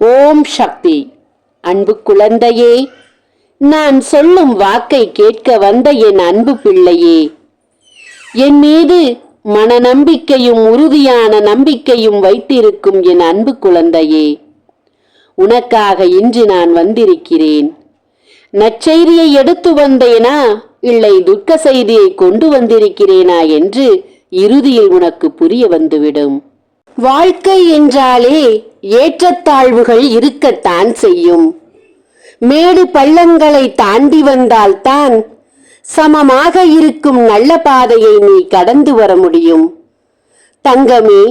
ஓம் சக்தி. அன்பு குழந்தையே, நான் சொல்லும் வாக்கை கேட்க வந்த என் அன்பு பிள்ளையே, என் மீது மனநம்பிக்கையும் உறுதியான நம்பிக்கையும் வைத்திருக்கும் என் அன்பு குழந்தையே, உனக்காக இன்று நான் வந்திருக்கிறேன். நற்செய்தியை எடுத்து வந்தேனா இல்லை துக்க செய்தியை கொண்டு வந்திருக்கிறேனா என்று இறுதியில் உனக்கு புரிய வந்துவிடும். வாழ்க்கை என்றாலே ஏற்றத்தாழ்வுகள் இருக்கத்தான் செய்யும். மேடு பள்ளங்களை தாண்டி வந்தால்தான் சமமாக இருக்கும் நல்ல பாதையை நீ கடந்து வர முடியும். தங்கமே,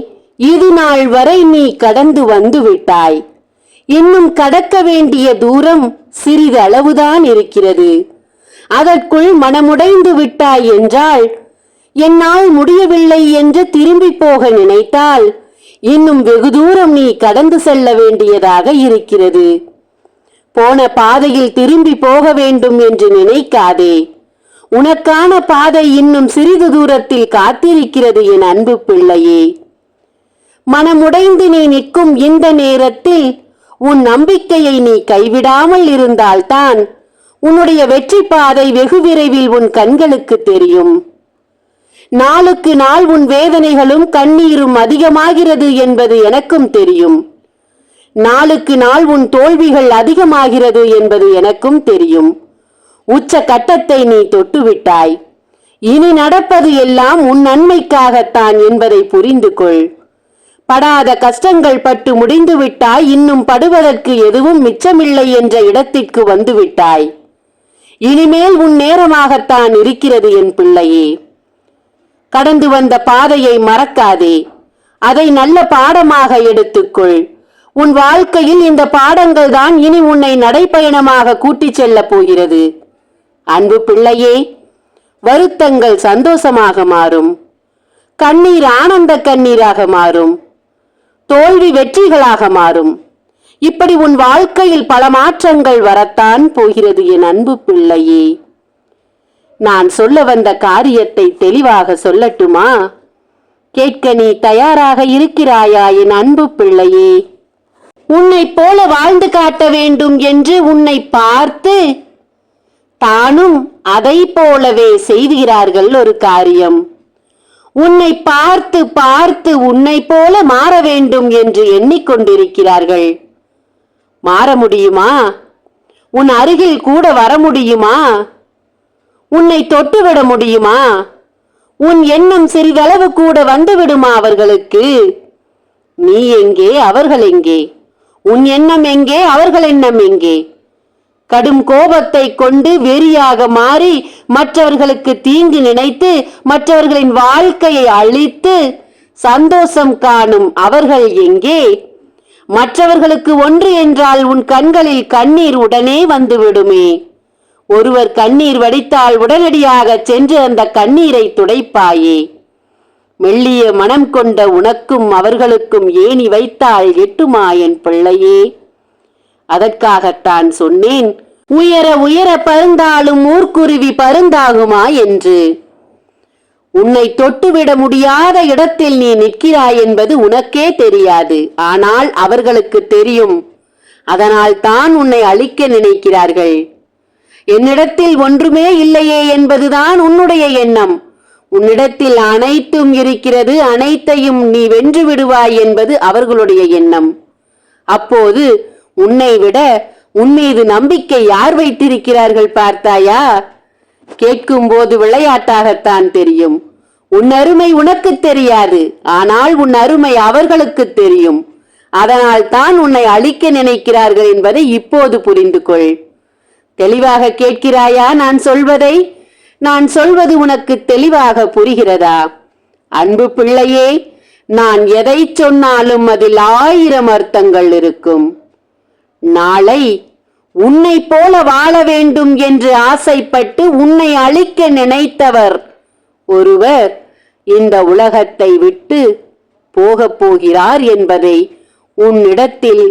இது நாள் வரை நீ கடந்து வந்து விட்டாய். இன்னும் கடக்க வேண்டிய தூரம் சிறிதளவுதான் இருக்கிறது. அதற்குள் மனமுடைந்து விட்டாய் என்றால், என்னால் முடியவில்லை என்று திரும்பி போக நினைத்தால் இன்னும் வெகு தூரம் நீ கடந்து செல்ல வேண்டியதாக இருக்கிறது. போன பாதையில் திரும்பி போக வேண்டும் என்று நினைக்காதே. உனக்கான பாதை இன்னும் சிறிது தூரத்தில் காத்திருக்கிறது என் அன்பு பிள்ளையே. மனமுடைந்து நீ நிற்கும் இந்த நேரத்தில் உன் நம்பிக்கையை நீ கைவிடாமல் இருந்தால்தான் உன்னுடைய வெற்றி பாதை வெகு விரைவில் உன் கண்களுக்கு தெரியும். நாளுக்கு நாள் உன் வேதனைகளும் கண்ணீரும் அதிகமாகிறது என்பது எனக்கும் தெரியும். நாளுக்கு நாள் உன் தோல்விகள் அதிகமாகிறது என்பது எனக்கும் தெரியும். உச்ச கட்டத்தை நீ தொட்டுவிட்டாய். இனி நடப்பது எல்லாம் உன் நன்மைக்காகத்தான் என்பதை புரிந்து கொள். படாத கஷ்டங்கள் பட்டு முடிந்து விட்டாய். இன்னும் படுவதற்கு எதுவும் மிச்சமில்லை என்ற இடத்திற்கு வந்து விட்டாய். இனிமேல் உன் நேரமாகத்தான் இருக்கிறது என் பிள்ளையே. கடந்து வந்த பாதையை மறக்காதே. அதை நல்ல பாடமாக எடுத்துக்கொள். உன் வாழ்க்கையில் இந்த பாடங்கள் தான் இனி உன்னை நடைப்பயணமாக கூட்டிச் செல்ல போகிறது. அன்பு பிள்ளையே, வருத்தங்கள் சந்தோஷமாக மாறும். கண்ணீர் ஆனந்த கண்ணீராக மாறும். தோல்வி வெற்றிகளாக மாறும். இப்படி உன் வாழ்க்கையில் பல மாற்றங்கள் வரத்தான் போகிறது என் அன்பு பிள்ளையே. நான் சொல்ல வந்த காரியத்தை தெளிவாக சொல்லட்டுமா? கேட்க நீ தயாராக இருக்கிறாயா என் அன்பு பிள்ளையே? உன்னை போல வாழ்ந்து காட்ட வேண்டும் என்று உன்னை பார்த்து தானும் அதை போலவே செய்கிறார்கள் ஒரு காரியம். உன்னை பார்த்து பார்த்து உன்னை போல மாற வேண்டும் என்று எண்ணிக்கொண்டிருக்கிறார்கள். மாற முடியுமா? உன் அருகில் கூட வர முடியுமா? உன்னை தொட்டுவிட முடியுமா? உன் எண்ணம் சிறிதளவு கூட வந்துவிடுமா அவர்களுக்கு? நீ எங்கே, அவர்கள் எங்கே? உன் எண்ணம் எங்கே, அவர்கள் எண்ணம் எங்கே? கடும் கோபத்தை கொண்டு வெறியாக மாறி மற்றவர்களுக்கு தீங்கு நினைத்து மற்றவர்களின் வாழ்க்கையை அழித்து சந்தோஷம் காணும் அவர்கள் எங்கே? மற்றவர்களுக்கு ஒன்று என்றால் உன் கண்களில் கண்ணீர் உடனே வந்துவிடுமே. ஒருவர் கண்ணீர் வடித்தால் உடனடியாக சென்று அந்த கண்ணீரை துடைப்பாயே. மெல்லிய மனம் கொண்ட உனக்கும் அவர்களுக்கும் ஏணி வைத்தால் எட்டுமா என் பிள்ளையே? அதற்காகத்தான் சொன்னேன், உயர உயர பருந்தாலும் ஊர்க்குருவி பருந்தாகுமா என்று. உன்னை தொட்டுவிட முடியாத இடத்தில் நீ நிற்கிறாய் என்பது உனக்கே தெரியாது. ஆனால் அவர்களுக்கு தெரியும். அதனால் தான் உன்னை அழிக்க நினைக்கிறார்கள். என்னிடத்தில் ஒன்றுமே இல்லையே என்பதுதான் உன்னுடைய எண்ணம். உன்னிடத்தில் அனைத்தும் இருக்கிறது, அனைத்தையும் நீ வென்று விடுவாய் என்பது அவர்களுடைய எண்ணம். அப்போது உன்னை விட உன்மீது நம்பிக்கை யார் வைத்திருக்கிறார்கள் பார்த்தாயா? கேட்கும் போது விளையாட்டாகத்தான் தெரியும். உன் அருமை உனக்கு தெரியாது, ஆனால் உன் அருமை அவர்களுக்கு தெரியும். அதனால் தான் உன்னை அழிக்க நினைக்கிறார்கள் என்பதை இப்போது புரிந்து கொள். தெளிவாக கேட்கிறாயா நான் சொல்வதை? நான் சொல்வது உனக்கு தெளிவாக புரிகிறதா? அன்பு பிள்ளையே, நான் எதை சொன்னாலும் அதில் 1000 அர்த்தங்கள் இருக்கும். நாளை உன்னை போல வாழ வேண்டும் என்று ஆசைப்பட்டு உன்னை அழிக்க நினைத்தவர் ஒருவர் இந்த உலகத்தை விட்டு போகப் போகிறார் என்பதை உன்னிடத்தில்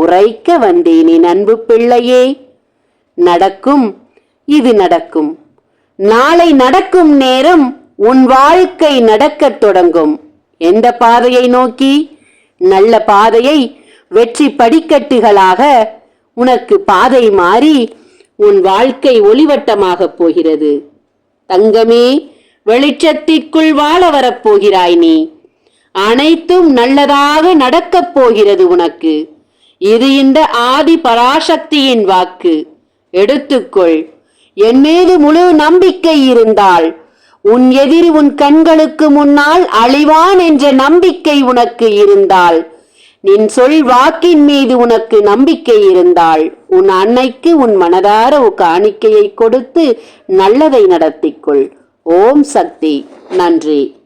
உரைக்க வந்தேன் என் அன்பு பிள்ளையே. நடக்கும், இது நடக்கும். நாளை நடக்கும் நேரம் உன் வாழ்க்கை நடக்கத் தொடங்கும். எந்த பாதையை நோக்கி? நல்ல பாதையை, வெற்றி படிக்கட்டுகளாக உனக்கு பாதை மாறி உன் வாழ்க்கை ஒளிவட்டமாகப் போகிறது. தங்கமே, வெளிச்சத்திற்குள் வாழ வரப்போகிறாய் நீ. அனைத்தும் நல்லதாக நடக்கப் போகிறது உனக்கு. இது இந்த ஆதி பராசக்தியின் வாக்கு. எடுத்துக்கொள். என் மீது முழு நம்பிக்கை இருந்தால் உன் எதிரி உன் கண்களுக்கு முன்னால் அழிவான் என்ற நம்பிக்கை உனக்கு இருந்தால், நின் சொல் வாக்கின் மீது உனக்கு நம்பிக்கை இருந்தால், உன் அன்னைக்கு உன் மனதார காணிக்கையை கொடுத்து நல்லதை நடத்திக்கொள். ஓம் சக்தி. நன்றி.